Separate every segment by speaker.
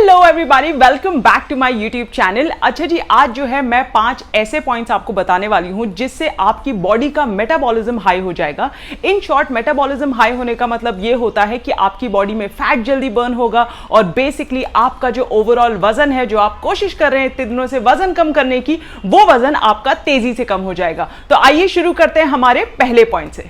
Speaker 1: Hello everybody, welcome back to my YouTube channel. अच्छा जी, आज जो है मैं 5 ऐसे पॉइंट्स आपको बताने वाली हूं जिससे आपकी बॉडी का मेटाबॉलिज्म हाई हो जाएगा। इन शॉर्ट, मेटाबॉलिज्म हाई होने का मतलब ये होता है कि आपकी बॉडी में फैट जल्दी बर्न होगा और बेसिकली आपका जो ओवरऑल वजन है, जो आप कोशिश कर रहे हैं इतने दिनों से वजन कम करने की, वो वजन आपका तेजी से कम हो जाएगा। तो आइए शुरू करते हैं हमारे पहले पॉइंट से।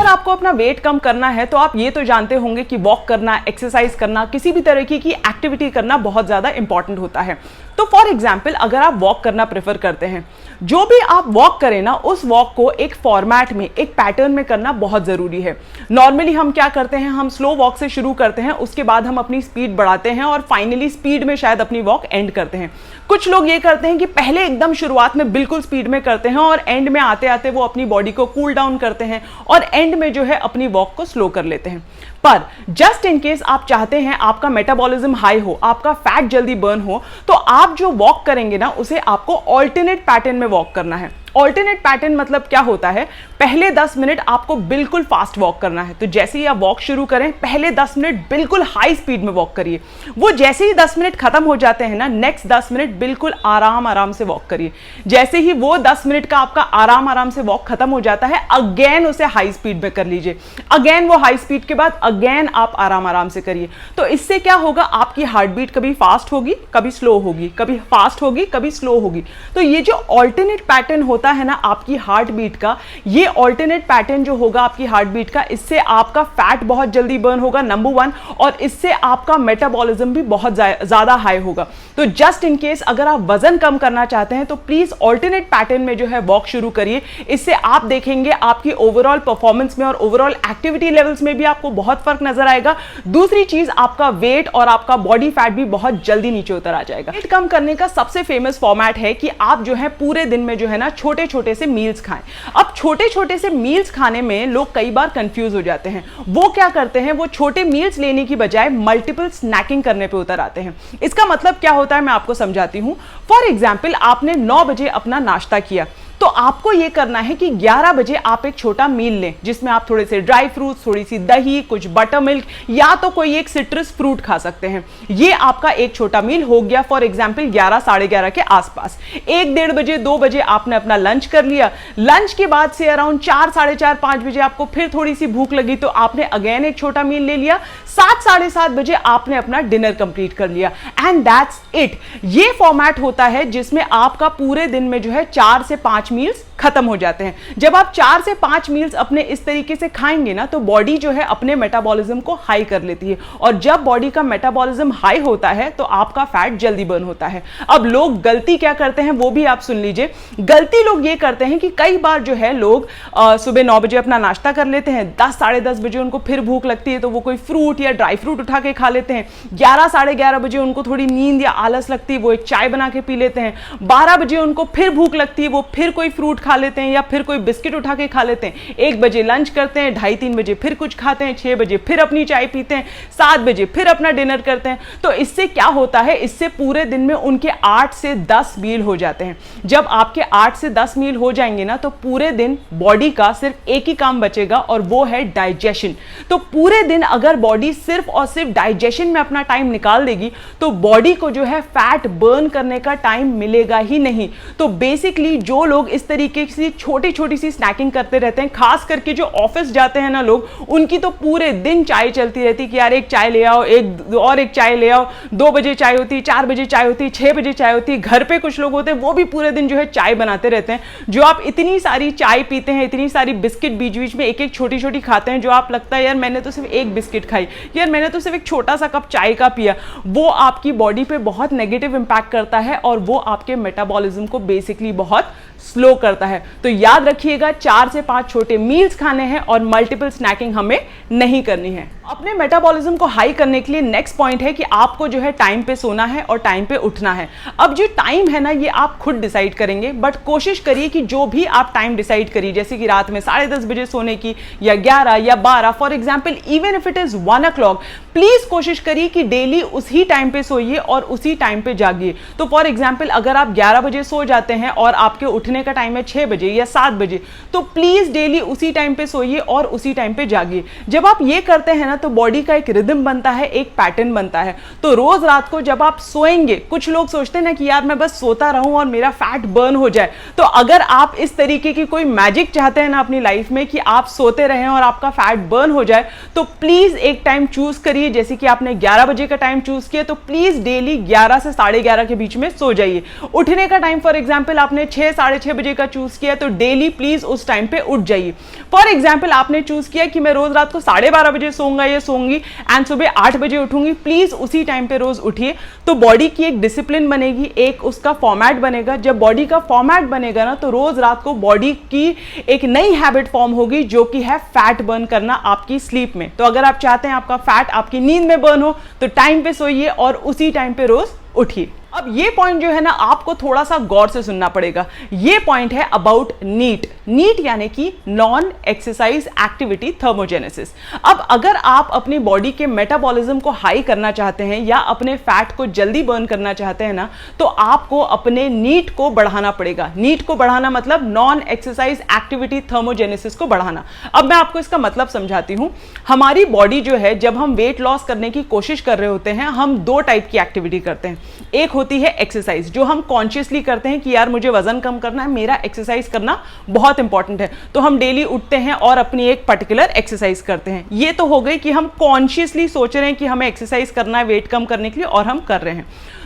Speaker 1: आपको अपना वेट कम करना है तो आप ये तो जानते होंगे कि वॉक करना, एक्सरसाइज करना, किसी भी तरह की एक्टिविटी करना बहुत ज़्यादा इंपॉर्टेंट होता है। तो फॉर एग्जाम्पल, अगर आप वॉक करना प्रेफर करते हैं, जो भी आप वॉक करें ना, उस वॉक को एक फॉर्मेट में, एक पैटर्न में करना बहुत ज़रूरी है। नॉर्मली हम क्या करते हैं, हम स्लो वॉक से शुरू करते हैं, उसके बाद हम अपनी स्पीड बढ़ाते हैं और फाइनली स्पीड में शायद अपनी वॉक एंड करते हैं। कुछ लोग ये करते हैं कि पहले एकदम शुरुआत में बिल्कुल स्पीड में करते हैं और एंड में आते आते वो अपनी बॉडी को कूल डाउन करते हैं और एंड में जो है अपनी वॉक को स्लो कर लेते हैं। पर जस्ट इन केस आप चाहते हैं आपका मेटाबॉलिज्म हाई हो, आपका फैट जल्दी बर्न हो, तो आप जो वॉक करेंगे ना, उसे आपको ऑल्टरनेट पैटर्न में वॉक करना है। ऑल्टरनेट पैटर्न मतलब क्या होता है, पहले 10 मिनट आपको बिल्कुल फास्ट वॉक करना है। तो जैसे ही आप वॉक शुरू करें, पहले 10 मिनट बिल्कुल हाई स्पीड में वॉक करिए। वो जैसे ही 10 मिनट खत्म हो जाते हैं ना, नेक्स्ट 10 मिनट बिल्कुल आराम आराम से वॉक करिए। जैसे ही वो 10 मिनट का आपका आराम आराम से वॉक खत्म हो जाता है, अगेन उसे हाई स्पीड में कर लीजिए। अगेन वो हाई स्पीड के बाद अगेन आप आराम आराम से करिए। तो इससे क्या होगा, आपकी हार्ट बीट कभी फास्ट होगी, कभी स्लो होगी, कभी फास्ट होगी, कभी स्लो होगी। तो ये जो ऑल्टरनेट पैटर्न होता है ना आपकी हार्ट बीट का, ये ऑल्टरनेट पैटर्न जो होगा आपकी हार्ट बीट का, इससे आपका फैट बहुत जल्दी बर्न होगा, नंबर 1, और इससे आपका मेटाबॉलिज्म भी बहुत ज्यादा हाई होगा। तो जस्ट इन केस अगर आप वजन कम करना चाहते हैं तो प्लीज ऑल्टरनेट पैटर्न में जो है वॉक शुरू करिए। इससे आप देखेंगे आपकी ओवरऑल परफॉर्मेंस में और ओवरऑल एक्टिविटी लेवल्स में भी आपको बहुत फर्क नजर आएगा। दूसरी चीज, आपका वेट और आपका बॉडी फैट भी बहुत जल्दी नीचे उतर आ जाएगा। वेट कम करने का सबसे फेमस फॉर्मेट है कि आप जो है पूरे दिन में जो है ना छोटे छोटे से मील्स खाएं। अब छोटे छोटे से मील्स खाने में लोग कई बार कंफ्यूज हो जाते हैं। वो क्या करते हैं, वो छोटे मील्स लेने की बजाय मल्टीपल स्नैकिंग करने पे उतर आते हैं। इसका मतलब क्या होता है, मैं आपको समझाती हूं। फॉर एग्जाम्पल, आपने 9 बजे अपना नाश्ता किया, तो आपको यह करना है कि 11 बजे आप एक छोटा मील लें, जिसमें आप थोड़े से ड्राई फ्रूट्स, थोड़ी सी दही, कुछ बटर मिल्क या तो कोई एक सिट्रस फ्रूट खा सकते हैं। ये आपका एक छोटा मील हो गया। फॉर एग्जांपल 11 साढ़े 11 के आसपास। 1-1:30 बजे, 2 बजे आपने अपना लंच कर लिया। लंच के बाद से अराउंड 4, साढ़े 4, 5 बजे आपको फिर थोड़ी सी भूख लगी, तो आपने अगेन एक छोटा मील ले लिया। 7, साढ़े 7 बजे आपने अपना डिनर कंप्लीट कर लिया, एंड दैट्स इट। ये फॉर्मेट होता है जिसमें आपका पूरे दिन में जो है 4 से 5 मील्स खत्म हो जाते हैं। जब आप 4 से 5 मील्स अपने इस तरीके से खाएंगे ना, तो बॉडी जो है अपने मेटाबॉलिज्म को हाई कर लेती है, और जब बॉडी का मेटाबॉलिज्म हाई होता है तो आपका फैट जल्दी बर्न होता है। अब लोग गलती क्या करते हैं वो भी आप सुन लीजिए। गलती लोग ये करते हैं कि कई बार जो है लोग सुबह 9 बजे अपना नाश्ता कर लेते हैं, 10 साढ़े 10 बजे उनको फिर भूख लगती है तो वो कोई फ्रूट या ड्राई फ्रूट उठा के खा लेते हैं। 11 साढ़े 11 बजे उनको थोड़ी नींद या आलस लगती है, वो एक चाय बना के पी लेते हैं। 12 बजे उनको फिर भूख लगती है, वो फिर कोई फ्रूट खा लेते हैं या फिर कोई बिस्किट उठा के खा लेते हैं। 1 बजे लंच करते हैं, 2:30-3 बजे फिर कुछ खाते हैं, 6 बजे फिर अपनी चाय पीते हैं, 7 बजे फिर अपना डिनर करते हैं। तो इससे क्या होता है, इससे पूरे दिन में उनके 8 से 10 मील हो जाते हैं। जब आपके 8 से 10 मील हो जाएंगे ना, तो पूरे दिन बॉडी का सिर्फ एक ही काम बचेगा और वो है डाइजेशन। तो पूरे दिन अगर बॉडी सिर्फ और सिर्फ डाइजेशन में अपना टाइम निकाल देगी, तो बॉडी को जो है फैट बर्न करने का टाइम मिलेगा ही नहीं। तो बेसिकली जो लोग इस तरीके से छोटी छोटी सी स्नैकिंग करते रहते हैं, खास करके जो ऑफिस जाते हैं ना लोग, उनकी तो पूरे दिन चाय चलती रहती है कि यार एक चाय ले आओ, एक चाय ले आओ। 2 बजे चाय होती है, 4 बजे चाय होती है, 6 बजे चाय होती है। घर पे कुछ लोग होते हैं वो भी पूरे दिन जो है चाय बनाते रहते हैं। जो आप इतनी सारी चाय पीते हैं, इतनी सारी बिस्किट बीच बीच में एक एक छोटी छोटी खाते हैं, जो आप लगता है यार मैंने तो सिर्फ एक बिस्किट खाई, यार मैंने तो सिर्फ एक छोटा सा कप चाय का पिया, वो आपकी बॉडी पे बहुत नेगेटिव इंपैक्ट करता है और वो आपके मेटाबॉलिज्म को बेसिकली बहुत स्लो करता है। तो याद रखिएगा, 4 से 5 छोटे मील्स खाने हैं और मल्टीपल स्नैकिंग हमें नहीं करनी है। अपने मेटाबॉलिज्म को हाई करने के लिए नेक्स्ट पॉइंट है कि आपको जो है टाइम पे सोना है और टाइम पे उठना है। अब जो टाइम है ना, ये आप खुद डिसाइड करेंगे, बट कोशिश करिए कि जो भी आप टाइम डिसाइड करिए, जैसे कि रात में 10:30 बजे सोने की या 11 या 12, for example even if it is 1 o'clock, please कोशिश करिए कि डेली उसी टाइम पे सोइए और उसी टाइम पे जागिए। तो फॉर एग्जाम्पल अगर आप 11 बजे सो जाते हैं और आपके उठने का टाइम है 6 बजे या 7 बजे, तो प्लीज डेली उसी टाइम पे सोइए और उसी टाइम पे जागिए। जब आप ये करते हैं ना तो बॉडी का एक रिदम बनता है, एक पैटर्न बनता है। तो रोज रात को जब आप सोएंगे, कुछ लोग सोचते हैं ना कि यार मैं बस सोता रहूं और मेरा फैट बर्न हो जाए, तो अगर आप इस तरीके की कोई मैजिक चाहते हैं ना अपनी लाइफ में कि आप सोते रहें और आपका फैट बर्न हो जाए, तो प्लीज एक टाइम चूज करिए। जैसे कि आपने 11 बजे का टाइम चूज किया, तो प्लीज डेली 11 से 11:30 के बीच में सो जाइए। उठने का टाइम फॉर एग्जांपल आपने 6 साढ़े 6 बजे का चूज किया, तो डेली प्लीज उस टाइम पे उठ जाइए। फॉर एग्जांपल आपने चूज किया कि मैं रोज रात को 12:30 बजे सोऊंगा या सोऊंगी एंड सुबह 8 बजे उठूंगी, प्लीज उसी टाइम पे रोज उठिए। तो बॉडी की एक डिसिप्लिन बनेगी, एक उसका फॉर्मेट बनेगा। जब बॉडी का फॉर्मेट बनेगा ना, तो रोज रात को बॉडी की एक नई हैबिट फॉर्म होगी, जो कि है फैट बर्न करना आपकी स्लीप में। तो अगर आप चाहते हैं आपका फैट आपकी नींद में बर्न हो, तो टाइम पे सोइए और उसी टाइम पे रोज उठिए। अब ये पॉइंट जो है ना आपको थोड़ा सा गौर से सुनना पड़ेगा। ये पॉइंट है अबाउट नीट। नीट यानी कि नॉन एक्सरसाइज एक्टिविटी थर्मोजेनेसिस। अब अगर आप अपनी बॉडी के मेटाबॉलिज्म को हाई करना चाहते हैं या अपने फैट को जल्दी बर्न करना चाहते हैं ना, तो आपको अपने नीट को बढ़ाना पड़ेगा। नीट को बढ़ाना मतलब नॉन एक्सरसाइज एक्टिविटी थर्मोजेनेसिस को बढ़ाना। अब मैं आपको इसका मतलब समझाती हूं। हमारी बॉडी जो है, जब हम वेट लॉस करने की कोशिश कर रहे होते हैं, हम दो टाइप की एक्टिविटी करते हैं। एक होती है एक्सरसाइज, जो हम कॉन्शियसली करते हैं कि यार मुझे वजन कम करना है, मेरा एक्सरसाइज करना बहुत इंपॉर्टेंट है, तो हम डेली उठते हैं और अपनी एक पर्टिकुलर एक्सरसाइज करते हैं। ये तो हो गई कि हम कॉन्शियसली सोच रहे हैं कि हमें एक्सरसाइज करना है वेट कम करने के लिए, और हम कर रहे हैं।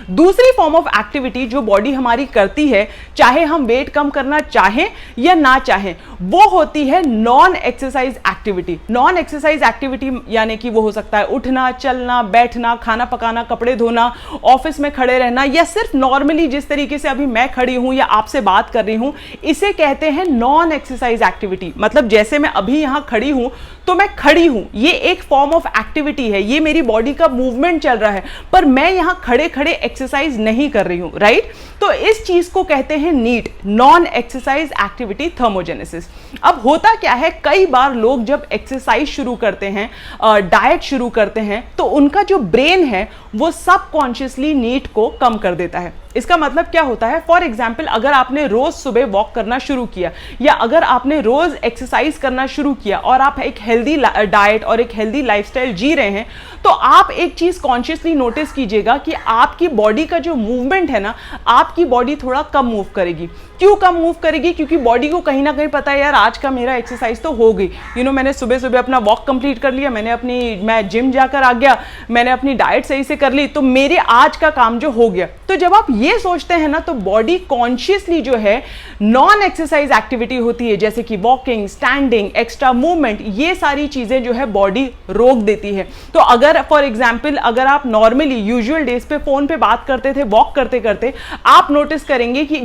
Speaker 1: दूसरी फॉर्म ऑफ एक्टिविटी जो बॉडी हमारी करती है, चाहे हम वेट कम करना चाहें या ना चाहें, वो होती है non exercise activity. Non exercise activity यानी कि वो हो सकता है उठना, चलना, बैठना, खाना पकाना, कपड़े धोना, ऑफिस में खड़े रहना, या सिर्फ नॉर्मली जिस तरीके से अभी मैं खड़ी हूं या आपसे बात कर रही हूं, इसे कहते हैं नॉन एक्सरसाइज एक्टिविटी। मतलब जैसे मैं अभी यहां खड़ी हूं तो मैं खड़ी हूं, ये एक फॉर्म ऑफ एक्टिविटी है, ये मेरी बॉडी का मूवमेंट चल रहा है, पर मैं यहां खड़े खड़े एक्सरसाइज नहीं कर रही हूं, राइट। तो इस चीज को कहते हैं NEAT, non exercise activity thermogenesis. अब होता क्या है, कई बार लोग जब एक्सरसाइज शुरू करते हैं, डाइट शुरू करते हैं, तो उनका जो ब्रेन है वो सबकॉन्शियसली नीट को कम कर देता है। इसका मतलब क्या होता है, फॉर एग्जाम्पल अगर आपने रोज सुबह वॉक करना शुरू किया, या अगर आपने रोज एक्सरसाइज करना शुरू किया और आप एक हेल्दी डाइट और एक हेल्दी लाइफस्टाइल जी रहे हैं, तो आप एक चीज कॉन्शियसली नोटिस कीजिएगा कि आपकी बॉडी का जो मूवमेंट है ना, आपकी बॉडी थोड़ा कम मूव करेगी। क्यों कम मूव करेगी? क्योंकि बॉडी को कहीं ना कहीं पता है यार आज का मेरा एक्सरसाइज तो हो गई, मैंने सुबह सुबह अपना वॉक कंप्लीट कर लिया, मैं जिम जाकर आ गया, मैंने अपनी डाइट सही से कर ली, तो मेरे आज का काम जो हो गया। तो जब आप ये सोचते हैं ना, तो बॉडी कॉन्शियसली जो है नॉन एक्सरसाइज एक्टिविटी होती है, जैसे कि वॉकिंग, स्टैंडिंग, एक्स्ट्रा मूवमेंट, ये सारी चीजें जो है बॉडी रोक देती है। तो अगर फॉर एग्जाम्पल अगर आप नॉर्मली यूजुअल डेज पे फोन पे बात करते थे वॉक करते करते, आप नोटिस करेंगे कि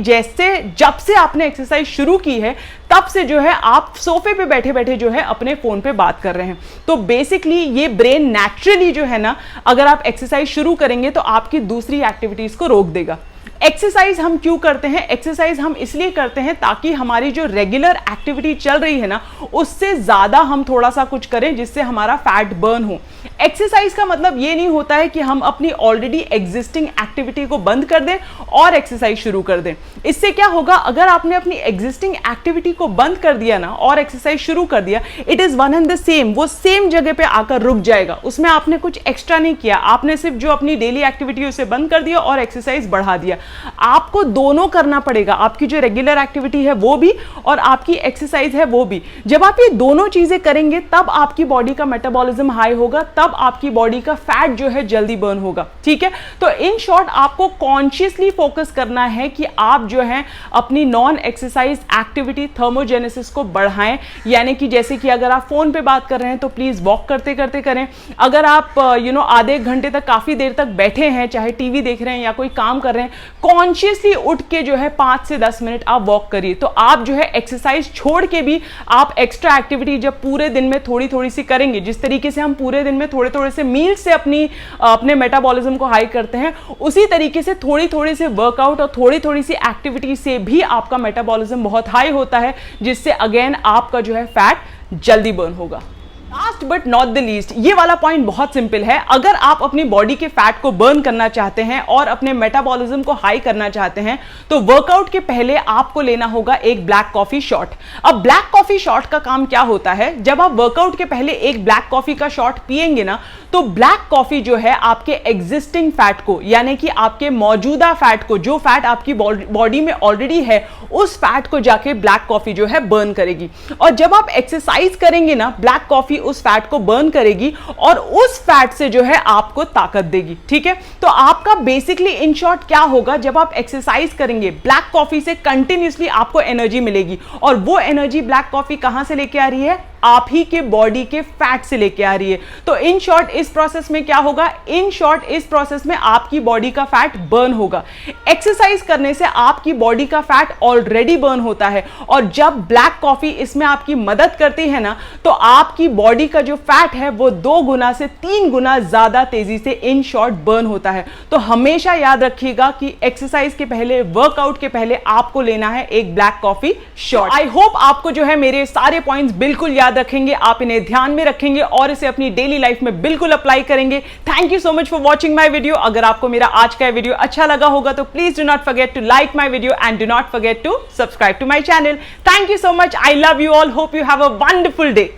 Speaker 1: जब से आपने एक्सरसाइज शुरू की है, तब से जो है आप सोफे पे बैठे बैठे जो है अपने फोन पे बात कर रहे हैं। तो बेसिकली ये ब्रेन नेचुरली जो है ना, अगर आप एक्सरसाइज शुरू करेंगे तो आपकी दूसरी एक्टिविटीज को रोक देगा। एक्सरसाइज हम क्यों करते हैं? एक्सरसाइज हम इसलिए करते हैं ताकि हमारी जो रेगुलर एक्टिविटी चल रही है ना, उससे ज्यादा हम थोड़ा सा कुछ करें जिससे हमारा फैट बर्न हो। एक्सरसाइज का मतलब ये नहीं होता है कि हम अपनी ऑलरेडी एग्जिस्टिंग एक्टिविटी को बंद कर दें और एक्सरसाइज शुरू कर दें। इससे क्या होगा, अगर आपने अपनी एग्जिस्टिंग एक्टिविटी को बंद कर दिया ना और एक्सरसाइज शुरू कर दिया, it is one and the same, वो सेम जगह पे आकर रुक जाएगा। उसमें आपने कुछ एक्स्ट्रा नहीं किया, आपने सिर्फ जो अपनी डेली एक्टिविटी उसे बंद कर दिया और एक्सरसाइज बढ़ा दिया। आपको दोनों करना पड़ेगा, आपकी जो रेगुलर एक्टिविटी है वो भी और आपकी एक्सरसाइज है वो भी। जब आप ये दोनों चीजें करेंगे तब आपकी बॉडी का मेटाबॉलिज्म हाई होगा, तब आपकी बॉडी का फैट जो है जल्दी बर्न होगा। ठीक है, तो इन शॉर्ट आपको कॉन्शियसली फोकस करना है कि आप जो है अपनी नॉन एक्सरसाइज एक्टिविटी थर्मोजेनेसिस को बढ़ाएं। यानी कि जैसे कि अगर आप फोन पे बात कर रहे हैं तो प्लीज वॉक करते करते करें। अगर आप आधे घंटे तक काफी देर तक बैठे हैं, चाहे टीवी देख रहे हैं या कोई काम कर रहे हैं, कॉन्शियसली उठ के जो है 5 से 10 मिनट आप वॉक करिए। तो आप जो है एक्सरसाइज छोड़ के भी आप एक्स्ट्रा एक्टिविटी जब पूरे दिन में थोड़ी थोड़ी सी करेंगे, जिस तरीके से हम पूरे दिन में थोड़े थोड़े से मील से अपने मेटाबॉलिज्म को हाई करते हैं, उसी तरीके से थोड़ी थोड़ी से वर्कआउट और थोड़ी थोड़ी सी एक्टिविटी से भी आपका मेटाबॉलिज्म बहुत हाई होता है, जिससे अगेन आपका जो है फैट जल्दी बर्न होगा। Last last but not the least, ये वाला पॉइंट बहुत सिंपल है। अगर आप अपनी बॉडी के फैट को बर्न करना चाहते हैं और अपने मेटाबॉलिज्म को हाई करना चाहते हैं तो वर्कआउट के पहले आपको लेना होगा एक ब्लैक कॉफी शॉट। अब ब्लैक कॉफी शॉट का काम क्या होता है, जब आप वर्कआउट के पहले एक ब्लैक कॉफी का शॉट पिएंगे ना, तो ब्लैक कॉफी जो है आपके एग्जिस्टिंग फैट को, यानी कि आपके मौजूदा फैट को, जो फैट आपकी बॉडी में ऑलरेडी है, उस फैट को जाके ब्लैक कॉफी जो है बर्न करेगी। और जब आप एक्सरसाइज करेंगे ना, ब्लैक कॉफी उस फैट को बर्न करेगी और उस फैट से जो है आपको ताकत देगी। ठीक है, तो आपका बेसिकली इन शॉर्ट क्या होगा, जब आप एक्सरसाइज करेंगे ब्लैक कॉफी से कंटिन्यूसली आपको एनर्जी मिलेगी, और वो एनर्जी ब्लैक कॉफी कहां से लेके आ रही है, आप ही के बॉडी के फैट से लेके आ रही है। तो इन शॉर्ट इस प्रोसेस में क्या होगा, इन शॉर्ट इस प्रोसेस में आपकी बॉडी का फैट बर्न होगा। एक्सरसाइज करने से आपकी बॉडी का फैट ऑलरेडी बर्न होता है, और जब ब्लैक कॉफी इसमें आपकी मदद करती है ना, तो आपकी बॉडी का जो फैट है वो 2 गुना से 3 गुना ज्यादा तेजी से इन शॉर्ट बर्न होता है। तो हमेशा याद रखिएगा कि एक्सरसाइज के पहले, वर्कआउट के पहले आपको लेना है एक black coffee shot. I hope आपको जो है मेरे सारे पॉइंट्स बिल्कुल याद रखेंगे, आप इन्हें ध्यान में रखेंगे और इसे अपनी डेली लाइफ में बिल्कुल अप्लाई करेंगे। Thank you so much for watching my video. अगर आपको मेरा आज का वीडियो अच्छा लगा होगा तो please do not forget to like my video and do not forget to subscribe to my channel. Thank you so much, I love you all, hope you have a wonderful day.